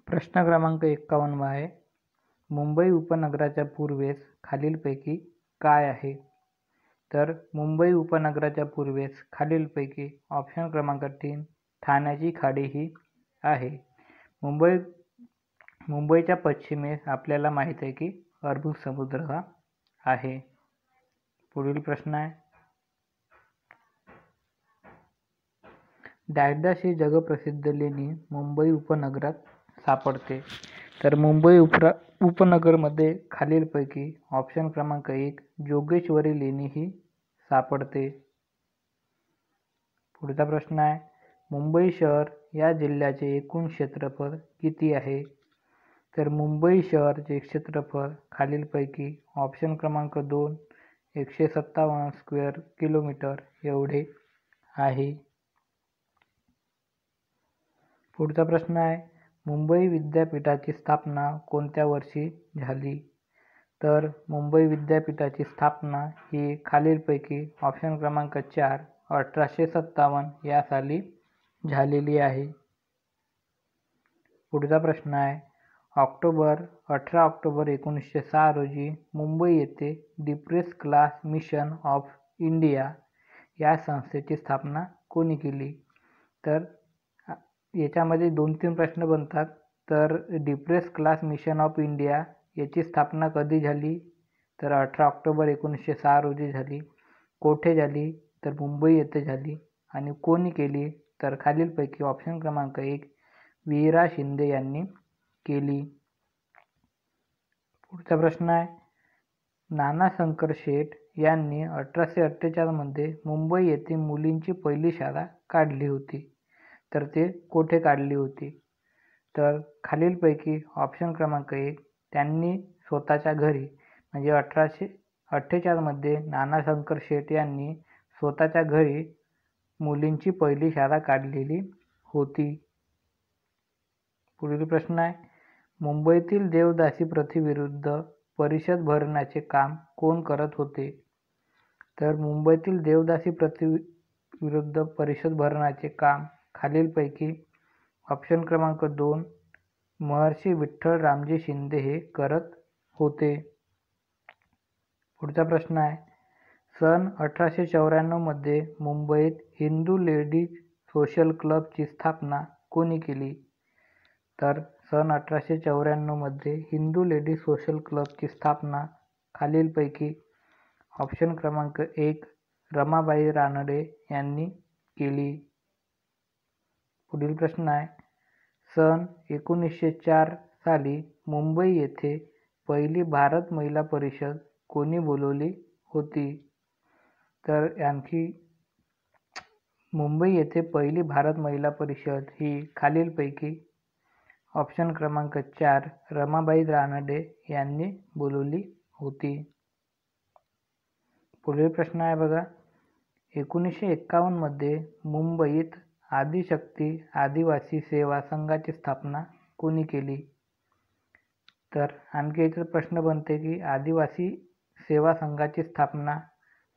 प्रश्न क्रमांक 51 आहे. मुंबई उपनगराच्या पूर्वेस खालीलपैकी काय आहे? तर मुंबई उपनगराच्या पूर्वेस खालीलपैकी ऑप्शन क्रमांक 3 ठाण्याची खाडी ही आहे. मुंबईच्या पश्चिमेस आपल्याला माहित आहे की अरबी समुद्र हा आहे. पुढील प्रश्न आहे. डॅश ही जगप्रसिद्ध लेणी मुंबई उपनगरात सापडते. तर मुंबई उपनगरमध्ये खालीलपैकी ऑप्शन क्रमांक 1 जोगेश्वरी लेणी ही सापडते. पुढचा प्रश्न आहे. मुंबई शहर या जिल्ह्याचे एकूण क्षेत्रफळ किती आहे? तर मुंबई शहरचे क्षेत्रफळ खालीलपैकी ऑप्शन क्रमांक 2 157 स्क्वेअर किलोमीटर एवढे आहे. पुढचा प्रश्न आहे. मुंबई विद्यापीठाची स्थापना कोणत्या वर्षी झाली? तर मुंबई विद्यापीठाची स्थापना ही खालीलपैकी ऑप्शन क्रमांक 4 1857 या साली झालेली आहे. पुढचा प्रश्न आहे. 18 ऑक्टोबर 1906 रोजी मुंबई येथे depress class mission of India या संस्थेची स्थापना कोणी केली? तर याच्यामध्ये 2-3 प्रश्न बनतात. तर depress class mission of India याची स्थापना कधी झाली? तर 18 ऑक्टोबर 1906 रोजी झाली. कोठे झाली? तर मुंबई येथे झाली. आणि कोणी केली? तर खालीलपैकी ऑप्शन क्रमांक 1 वीरा शिंदे यांनी केली. पुढचा प्रश्न आहे. नानाशंकर शेठ यांनी 1848 मध्ये मुंबई येथे मुलींची पहिली शाळा काढली होती. तर ते कोठे काढली होती? तर खालीलपैकी ऑप्शन क्रमांक 1 त्यांनी स्वतःच्या घरी म्हणजे 1848 मध्ये नानाशंकर शेठ यांनी स्वतःच्या घरी मुलींची पहिली शाळा काढलेली होती. पुढील प्रश्न आहे. मुंबईतील देवदासी प्रथेविरुद्ध परिषद भरण्याचे काम कोण करत होते? तर मुंबईतील देवदासी प्रथेविरुद्ध परिषद भरण्याचे काम खालीलपैकी ऑप्शन क्रमांक 2 महर्षी विठ्ठल रामजी शिंदे हे करत होते. पुढचा प्रश्न आहे. सन 1894 मध्ये मुंबईत हिंदू लेडीज सोशल क्लबची स्थापना कोणी केली? तर सन 1894 मध्ये हिंदू लेडीज सोशल क्लबची स्थापना खालीलपैकी ऑप्शन क्रमांक 1 रमाबाई रानडे यांनी केली. पुढील प्रश्न आहे. सन 1904 साली मुंबई येथे पहिली भारत महिला परिषद कोणी बोलवली होती? तर आणखी मुंबई येथे पहिली भारत महिला परिषद ही खालीलपैकी ऑप्शन क्रमांक 4 रमाबाई रानडे यांनी बोलवली होती. पुढील प्रश्न आहे बघा. 1951 मध्ये मुंबईत आदिशक्ती आदिवासी सेवा संघाची स्थापना कोणी केली? तर आणखी इथे प्रश्न बनते की आदिवासी सेवा संघाची स्थापना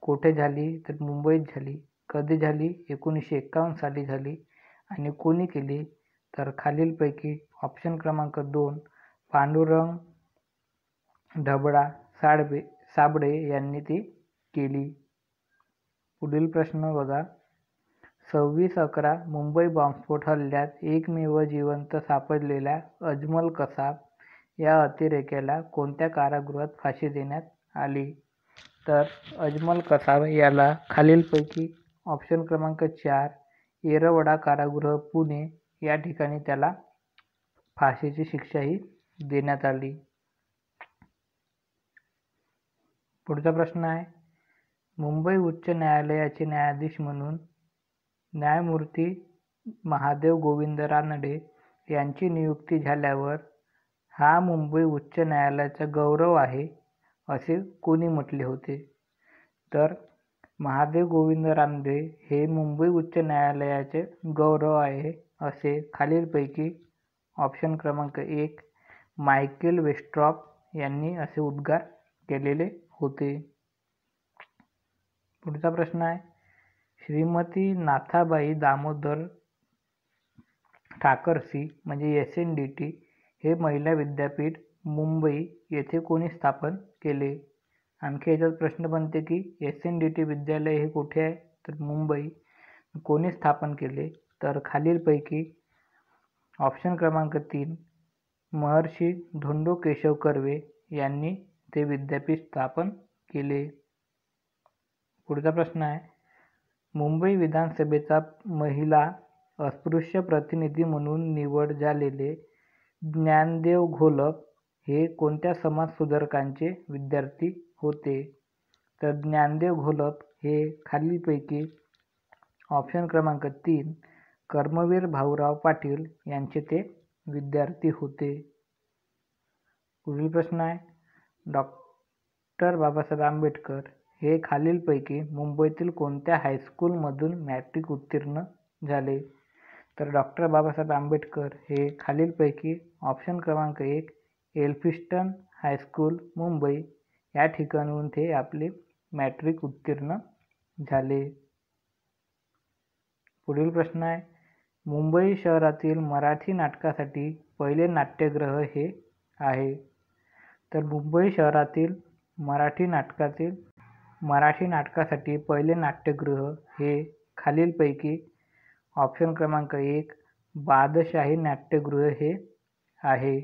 कोठे झाली? तर मुंबईत झाली. कधी झाली? 1951 साली झाली. आणि कोणी केली? तर खालीलपैकी ऑप्शन क्रमांक 2 पांडुरंग ढबळा साबळे यांनी ती केली. पुढील प्रश्न बघा. 26/11 मुंबई बॉम्बस्फोट हल्ल्यात एकमेव जिवंत सापडलेल्या अजमल कसाब या अतिरेक्याला कोणत्या कारागृहात फाशी देण्यात आली? तर अजमल कसाब याला खालीलपैकी ऑप्शन क्रमांक 4 येरवडा कारागृह पुणे या ठिकाणी त्याला फाशीची शिक्षाही देण्यात आली. पुढचा प्रश्न आहे. मुंबई उच्च न्यायालयाचे न्यायाधीश म्हणून न्यायमूर्ती महादेव गोविंद रानडे यांची नियुक्ती झाल्यावर हा मुंबई उच्च न्यायालयाचा गौरव आहे असे कोणी म्हटले होते? तर महादेव गोविंद रानडे हे मुंबई उच्च न्यायालयाचे गौरव आहे असे खालीलपैकी ऑप्शन क्रमांक 1 मायकेल वेस्ट्रॉप यांनी असे उद्गार केलेले होते. पुढचा प्रश्न आहे. श्रीमती नाथाबाई दामोदर ठाकरसी म्हणजे SNDT हे महिला विद्यापीठ मुंबई येथे कोणी स्थापन केले? आणखी याच्यात प्रश्न बनते की SNDT विद्यालय हे कुठे आहे? तर मुंबई. कोणी स्थापन केले? तर खालीलपैकी ऑप्शन क्रमांक 3 महर्षी धोंडो केशव कर्वे यांनी ते विद्यापीठ स्थापन केले. पुढचा प्रश्न आहे, मुंबई विधानसभेचा महिला अस्पृश्य प्रतिनिधी म्हणून निवड झालेले ज्ञानदेव घोलप हे कोणत्या समाजसुधारकांचे विद्यार्थी होते? तर ज्ञानदेव घोलप हे खालीलपैकी ऑप्शन क्रमांक 3 कर्मवीर भाऊराव पाटील यांचे ते विद्यार्थी होते. पुढील प्रश्न आहे, डॉक्टर बाबासाहेब आंबेडकर हे खालीलपैकी मुंबईतील कोणत्या हायस्कूलमधून मॅट्रिक उत्तीर्ण झाले? तर डॉक्टर बाबासाहेब आंबेडकर हे खालीलपैकी ऑप्शन क्रमांक 1 एल्फिन्स्टन हायस्कूल मुंबई या ठिकाणून ते आपले मॅट्रिक उत्तीर्ण झाले. पुढील प्रश्न आहे, मुंबई शहरातील मराठी नाटकासाठी पहिले नाट्यगृह हे आहे? तर मुंबई शहरातील मराठी नाटकासाठी पहिले नाट्यगृह हे खालीलपैकी ऑप्शन क्रमांक 1 बादशाही नाट्यगृह हे आहे.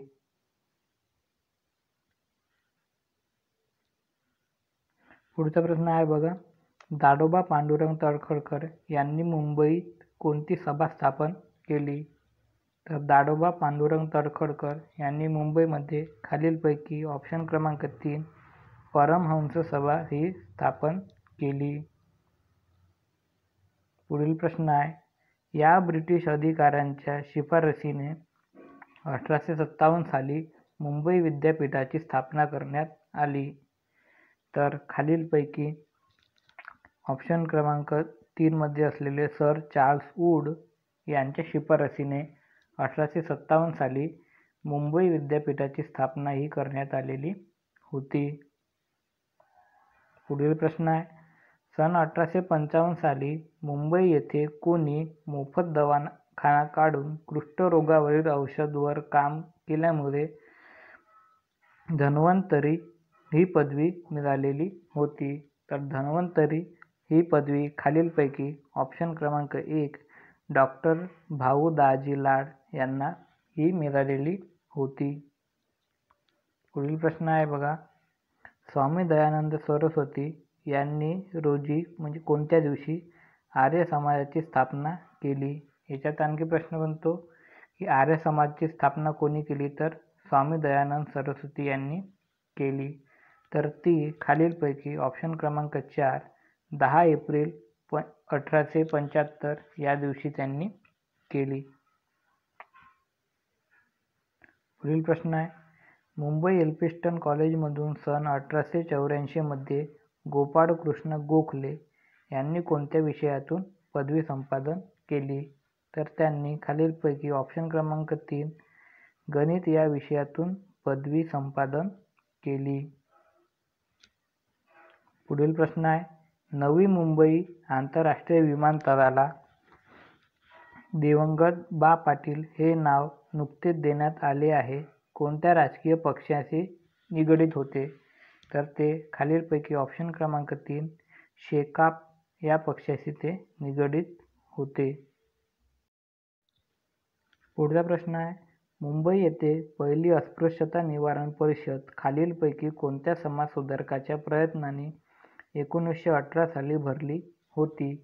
पुढचा प्रश्न आहे बघा, दादोबा पांडुरंग तळखरकर यांनी मुंबईत कोणती सभा स्थापन केली? तर दादोबा पांडुरंग तळखरकर यांनी मुंबईमध्ये खालीलपैकी ऑप्शन क्रमांक 3 परमहंस सभा ही स्थापन केली. पुढील प्रश्न आहे, या ब्रिटिश अधिकाऱ्यांच्या शिफारसीने 1857 साली मुंबई विद्यापीठाची स्थापना करण्यात आली. तर खालीलपैकी ऑप्शन क्रमांक 3 मध्ये असलेले सर चार्ल्स वूड यांच्या शिफारसीने 1857 साली मुंबई विद्यापीठाची स्थापना ही करण्यात आलेली होती. पुढील प्रश्न आहे, सन 1855 साली मुंबई येथे कोणी मोफत दवाखाना काढून कुष्ठरोगावरील औषध वर काम केल्यामुळे धन्वंतरी ही पदवी मिळालेली होती? तर धन्वंतरी ही पदवी खालीलपैकी ऑप्शन क्रमांक 1 डॉक्टर भाऊ दाजी लाड यांना ही मिळालेली होती. पुढील प्रश्न आहे बघा, स्वामी दयानंद सरस्वती यांनी रोजी म्हणजे कोणत्या दिवशी आर्य समाजाची स्थापना केली? याच्यात आणखी प्रश्न बनतो की आर्य समाजाची स्थापना कोणी केली? तर स्वामी दयानंद सरस्वती यांनी केली. तर ती खालीलपैकी ऑप्शन क्रमांक 4 10 एप्रिल 1875 या दिवशी त्यांनी केली. पुढील प्रश्न आहे, मुंबई एल्फिन्स्टन कॉलेजमधून सन 1884 मध्ये गोपाळ कृष्ण गोखले यांनी कोणत्या विषयातून पदवी संपादन केली? तर त्यांनी खालीलपैकी ऑप्शन क्रमांक 3 गणित या विषयातून पदवी संपादन केली. पुढील प्रश्न आहे, नवी मुंबई आंतरराष्ट्रीय विमानतळाला दिवंगत बा पाटील हे नाव नुकतेच देण्यात आले आहे. कोणत्या राजकीय पक्षाशी निगडीत होते? तर ते खालीलपैकी ऑप्शन क्रमांक 3 शेकाप या पक्षाशी ते निगडीत होते. पुढचा प्रश्न आहे, मुंबई येथे पहिली अस्पृश्यता निवारण परिषद खालीलपैकी कोणत्या समाजसुधारकाच्या प्रयत्नांनी 1918 साली भरली होती?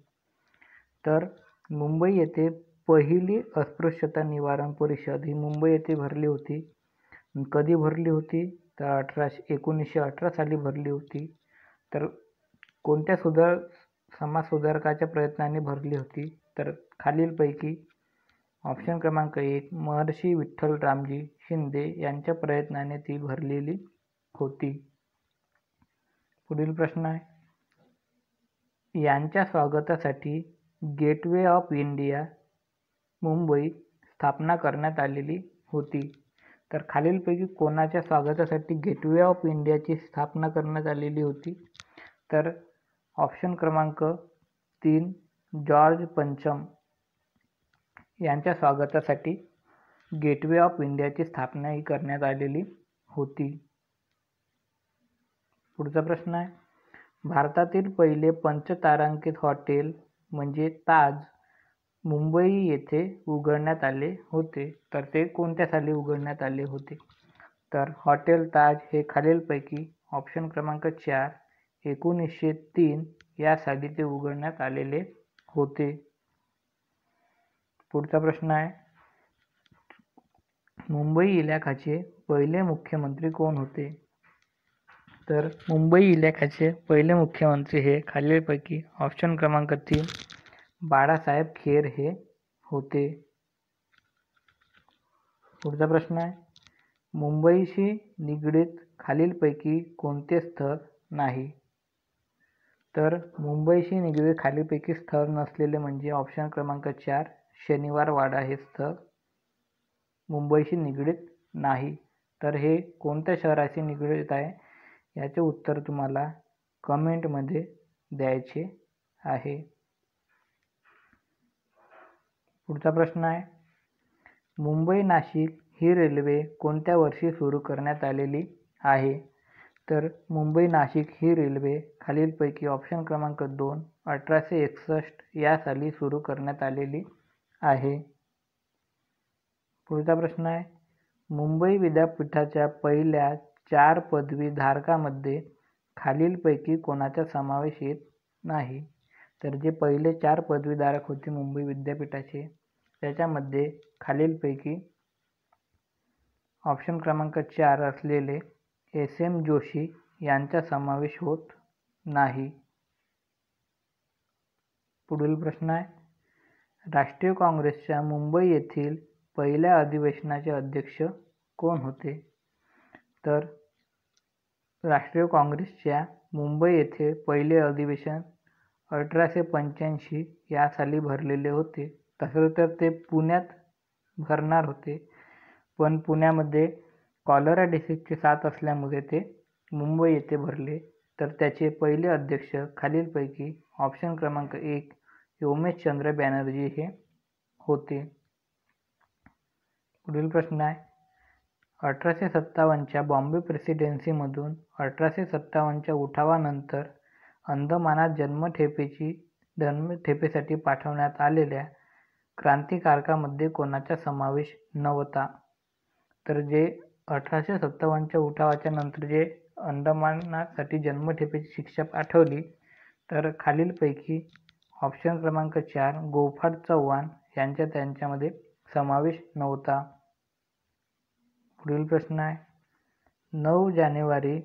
तर मुंबई येथे पहिली अस्पृश्यता निवारण परिषद ही मुंबई येथे भरली होती. कधी भरली होती? तर 1918 साली भरली होती. तर कोणत्या समाजसुधारकाच्या प्रयत्नांनी भरली होती? तर खालीलपैकी ऑप्शन क्रमांक 1 महर्षी विठ्ठल रामजी शिंदे यांच्या प्रयत्नाने ती भरलेली होती. पुढील प्रश्न आहे, यांच्या स्वागतासाठी गेटवे ऑफ इंडिया मुंबईत स्थापना करण्यात आलेली होती. तर खालीलपैकी कोणाच्या स्वागतासाठी गेटवे ऑफ इंडियाची स्थापना करण्यात आलेली होती? तर ऑप्शन क्रमांक 3 जॉर्ज पंचम यांच्या स्वागतासाठी गेटवे ऑफ इंडियाची स्थापनाही करण्यात आलेली होती. पुढचा प्रश्न आहे, भारतातील पहिले पंचतारांकित हॉटेल म्हणजे ताज मुंबई येथे उघडण्यात आले होते. तर ते कोणत्या साली उघडण्यात आले होते? तर हॉटेल ताज हे खालीलपैकी ऑप्शन क्रमांक 4 1903 या साली ते उघडण्यात आलेले होते. पुढचा प्रश्न आहे, मुंबई इलाख्याचे पहिले मुख्यमंत्री कोण होते? तर मुंबई इलाख्याचे पहिले मुख्यमंत्री हे खालीलपैकी ऑप्शन क्रमांक 3 बाळासाहेब खेर हे होते. पुढचा प्रश्न आहे, मुंबईशी निगडीत खालीलपैकी कोणते स्थळ नाही? तर मुंबईशी निगडीत खालीलपैकी स्थळ नसलेले म्हणजे ऑप्शन क्रमांक 4 शनिवार वाडा हे स्थळ मुंबईशी निगडीत नाही. तर हे कोणत्या शहराशी निगडीत आहे याचे उत्तर तुम्हाला कमेंटमध्ये द्यायचे आहे. पुढचा प्रश्न आहे, मुंबई नाशिक ही रेल्वे कोणत्या वर्षी सुरू करण्यात आलेली आहे? तर मुंबई नाशिक ही रेल्वे खालीलपैकी ऑप्शन क्रमांक 2 1861 या साली सुरू करण्यात आलेली आहे. पुढचा प्रश्न आहे, मुंबई विद्यापीठाच्या पहिल्या 4 पदवीधारकांमध्ये खालीलपैकी कोणाचा समावेश येत नाही? तर जे पहिले 4 पदवीधारक होते मुंबई विद्यापीठाचे त्याच्यामध्ये खालीलपैकी ऑप्शन क्रमांक 4 असलेले SM जोशी यांचा समावेश होत नाही. पुढील प्रश्न आहे, राष्ट्रीय काँग्रेसच्या मुंबई येथील पहिल्या अधिवेशनाचे अध्यक्ष कोण होते? तर राष्ट्रीय काँग्रेसच्या मुंबई येथे पहिले अधिवेशन 1885 या साली भरलेले होते. तसं तर ते पुण्यात भरणार होते, पण पुण्यामध्ये कॉलरा डिसीजची साथ असल्यामुळे ते मुंबई येथे भरले. तर त्याचे पहिले अध्यक्ष खालीलपैकी ऑप्शन क्रमांक 1 उमेशचंद्र बॅनर्जी हे होते. पुढील प्रश्न आहे, 1857च्या बॉम्बे प्रेसिडेन्सीमधून 1857च्या उठावानंतर अंदमानात जन्मठेपेसाठी पाठवण्यात आलेल्या क्रांतिकारकांमध्ये कोणाचा समावेश नव्हता? तर जे 1857च्या उठावाच्या नंतर जे अंदमानासाठी जन्मठेपेची शिक्षा पाठवली तर खालीलपैकी ऑप्शन क्रमांक 4 गोपाळ चव्हाण यांचा त्यांच्यामध्ये समावेश नव्हता. पुढील प्रश्न आहे, 9 जानेवारी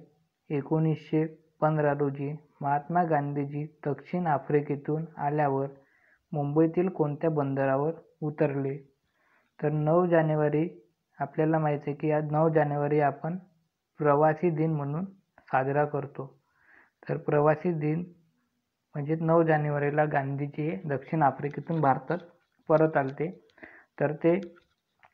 1915 रोजी महात्मा गांधीजी दक्षिण आफ्रिकेतून आल्यावर मुंबईतील कोणत्या बंदरावर उतरले? तर 9 जानेवारी आपल्याला माहिती आहे की आज 9 जानेवारी आपण प्रवासी दिन म्हणून साजरा करतो. तर प्रवासी दिन म्हणजे 9 जानेवारीला गांधीजी दक्षिण आफ्रिकेतून भारतात परत आलते. तर ते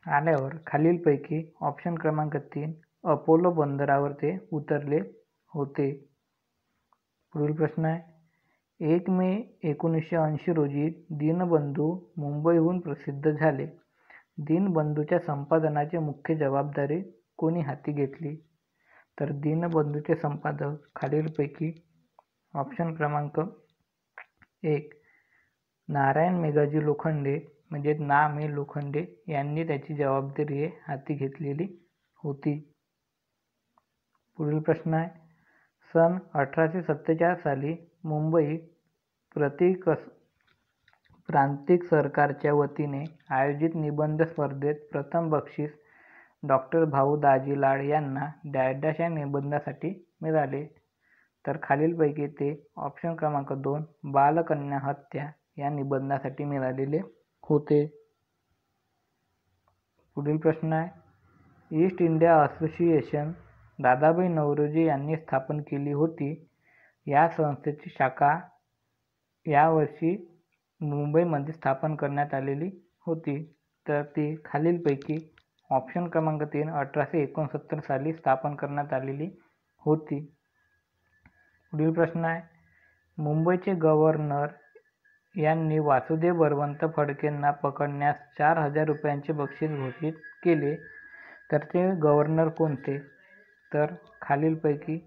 आल्यावर खालीलपैकी ऑप्शन क्रमांक 3 अपोलो बंदरावर ते उतरले होते. पुढील प्रश्न आहे, 1 मे 1980 रोजी दीनबंधू मुंबईहून प्रसिद्ध झाले. दीनबंधूच्या संपादनाची मुख्य जबाबदारी कोणी हाती घेतली? तर दीनबंधूचे संपादक खालीलपैकी ऑप्शन क्रमांक 1 नारायण मेघाजी लोखंडे म्हणजे ना. मे. लोखंडे यांनी त्याची जबाबदारी हाती घेतलेली होती. पुढील प्रश्न आहे, सन 1847 साली मुंबई प्रांतिक सरकारच्या वतीने आयोजित निबंध स्पर्धेत प्रथम बक्षीस डॉ. भाऊ दाजी लाड यांना डॅश या निबंधासाठी मिळाले. तर खालीलपैकी ते ऑप्शन क्रमांक 2 बालकन्या हत्या या निबंधासाठी मिळालेले होते. पुढील प्रश्न आहे, East India Association Dadabhai Naoroji यांनी स्थापन केली होती. या संस्थेची शाखा या वर्षी मुंबईमध्ये स्थापन करण्यात आलेली होती. तर ती खालीलपैकी ऑप्शन क्रमांक 3 1869 साली स्थापन करण्यात आलेली होती. पुढील प्रश्न आहे, मुंबईचे गव्हर्नर यांनी वासुदेव बळवंत फडकेंना पकडण्यास 4,000 रुपयांचे बक्षीस घोषित केले, तर ते गव्हर्नर कोणते? तर खालीलपैकी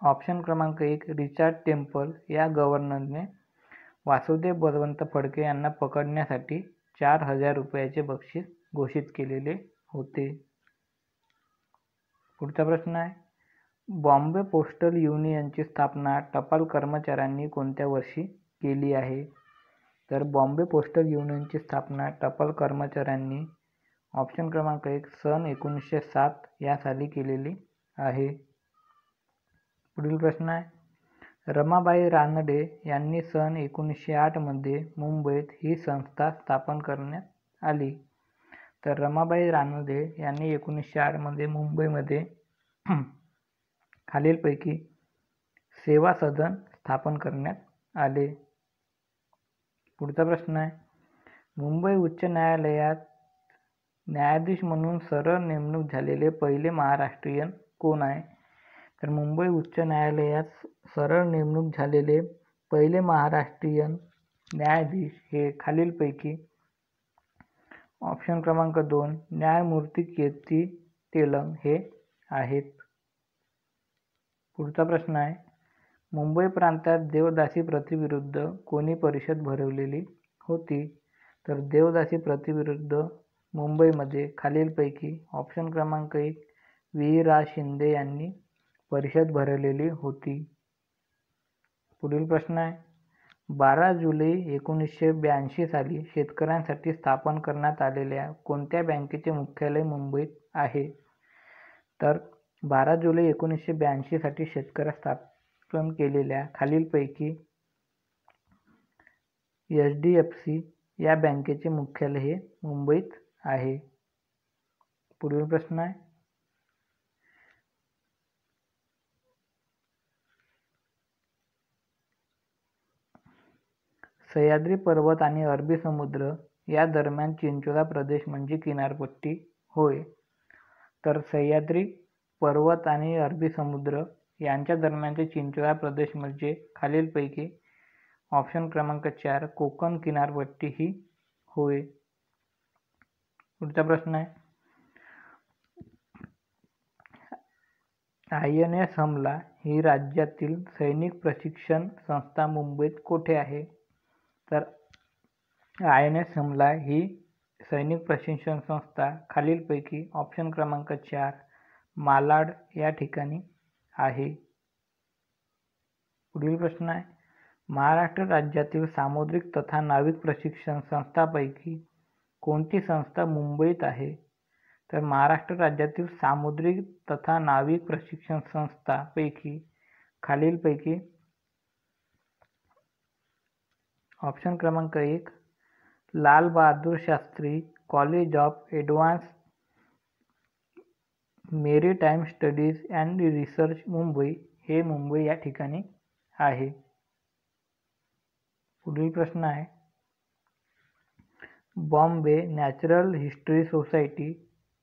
ऑप्शन क्रमांक 1 रिचार्ड टेम्पल या गव्हर्नरने वासुदेव बळवंत फडके यांना पकडण्यासाठी 4,000 रुपयाचे बक्षीस घोषित केलेले होते. पुढचा प्रश्न आहे, बॉम्बे पोस्टल युनियनची स्थापना टपाल कर्मचाऱ्यांनी कोणत्या वर्षी केली आहे? तर बॉम्बे पोस्टल युनियनची स्थापना टपाल कर्मचाऱ्यांनी ऑप्शन क्रमांक 1 सन 1907 या साली केलेली आहे. पुढील प्रश्न आहे, रमाबाई रानडे यांनी सन 1908 मध्ये मुंबईत ही संस्था स्थापन करण्यात आली. तर रमाबाई रानडे यांनी 1908 मध्ये मुंबईमध्ये खालीलपैकी सेवा सदन स्थापन करण्यात आले. पुढचा प्रश्न आहे, मुंबई उच्च न्यायालयात न्यायाधीश म्हणून सरळ नेमणूक झालेले पहिले महाराष्ट्रीयन कोण आहे? तर मुंबई उच्च न्यायालयात सरळ नेमणूक झालेले पहिले महाराष्ट्रीयन न्यायाधीश हे खालीलपैकी ऑप्शन क्रमांक 2 न्यायमूर्ती कीर्ती तेलंग हे आहेत. पुढचा प्रश्न आहे, मुंबई प्रांतात देवदासी प्रथेविरुद्ध कोणी परिषद भरवलेली होती? तर देवदासी प्रथेविरुद्ध मुंबईमध्ये खालीलपैकी ऑप्शन क्रमांक 1 व्ही रा शिंदे यांनी परिषद भरवलेली होती. पुढील प्रश्न आहे, 12 जुलै 1982 साली शेतकऱ्यांसाठी स्थापन करण्यात आलेल्या कोणत्या बँकेचे मुख्यालय मुंबईत आहे? तर 12 जुलै 1982 साठी शेतकऱ्यांसाठी स्थापन केलेल्या खालीलपैकी HDFC या बँकेचे मुख्यालय हे मुंबईत आहे. पुढील प्रश्न आहे, सह्याद्री पर्वत आणि अरबी समुद्र या दरम्यान चिंचोळा प्रदेश म्हणजे किनारपट्टी होय. तर सह्याद्री पर्वत आणि अरबी समुद्र यांच्या दरम्यानचे चिंचोळा प्रदेश म्हणजे खालीलपैकी ऑप्शन क्रमांक 4 कोकण किनारपट्टी ही होय. पुढचा प्रश्न आहे, INS हमला ही राज्यातील सैनिक प्रशिक्षण संस्था मुंबईत कोठे आहे? तर INS हमला ही सैनिक प्रशिक्षण संस्था खालीलपैकी ऑप्शन क्रमांक 4 मालाड या ठिकाणी आहे. पुढील प्रश्न आहे, महाराष्ट्र राज्यातील सामुद्रिक तथा नाविक प्रशिक्षण संस्थांपैकी कोणती संस्था मुंबईत आहे? तर महाराष्ट्र राज्यातील सामुद्रिक तथा नाविक प्रशिक्षण संस्थांपैकी खालीलपैकी ऑप्शन क्रमांक 1 Lal Bahadur Shastri college of advance maritime studies and research Mumbai हे मुंबई या ठिकाणी आहे. पुढील प्रश्न आहे, बॉम्बे नॅचरल हिस्ट्री सोसायटी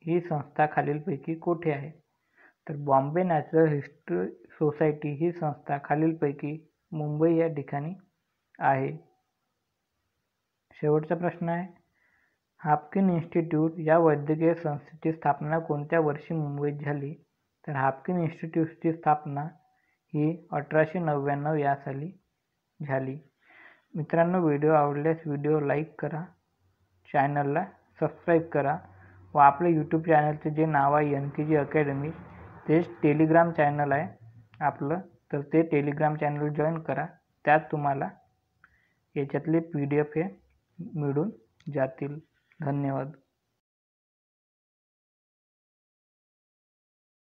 ही संस्था खालीलपैकी कोठे आहे? तर बॉम्बे नॅचरल हिस्ट्री सोसायटी ही संस्था खालीलपैकी मुंबई या ठिकाणी आहे. शेवटचा प्रश्न आहे, हाफकिन इन्स्टिट्यूट या वैद्यकीय संस्थेची स्थापना कोणत्या वर्षी मुंबईत झाली? तर हाफकिन इन्स्टिट्यूटची स्थापना ही 1899 या साली झाली. मित्रांनो, व्हिडिओ आवडल्यास व्हिडिओ लाईक करा, चॅनलला सबस्क्राईब करा व आपल्या यूट्यूब चॅनलचे जे नाव आहे NKG अकॅडमी तेच टेलिग्राम चॅनल आहे आपलं, तर ते टेलिग्राम चॅनल जॉईन करा. त्यात तुम्हाला याच्यातले PDF हे मिळून जातील. धन्यवाद.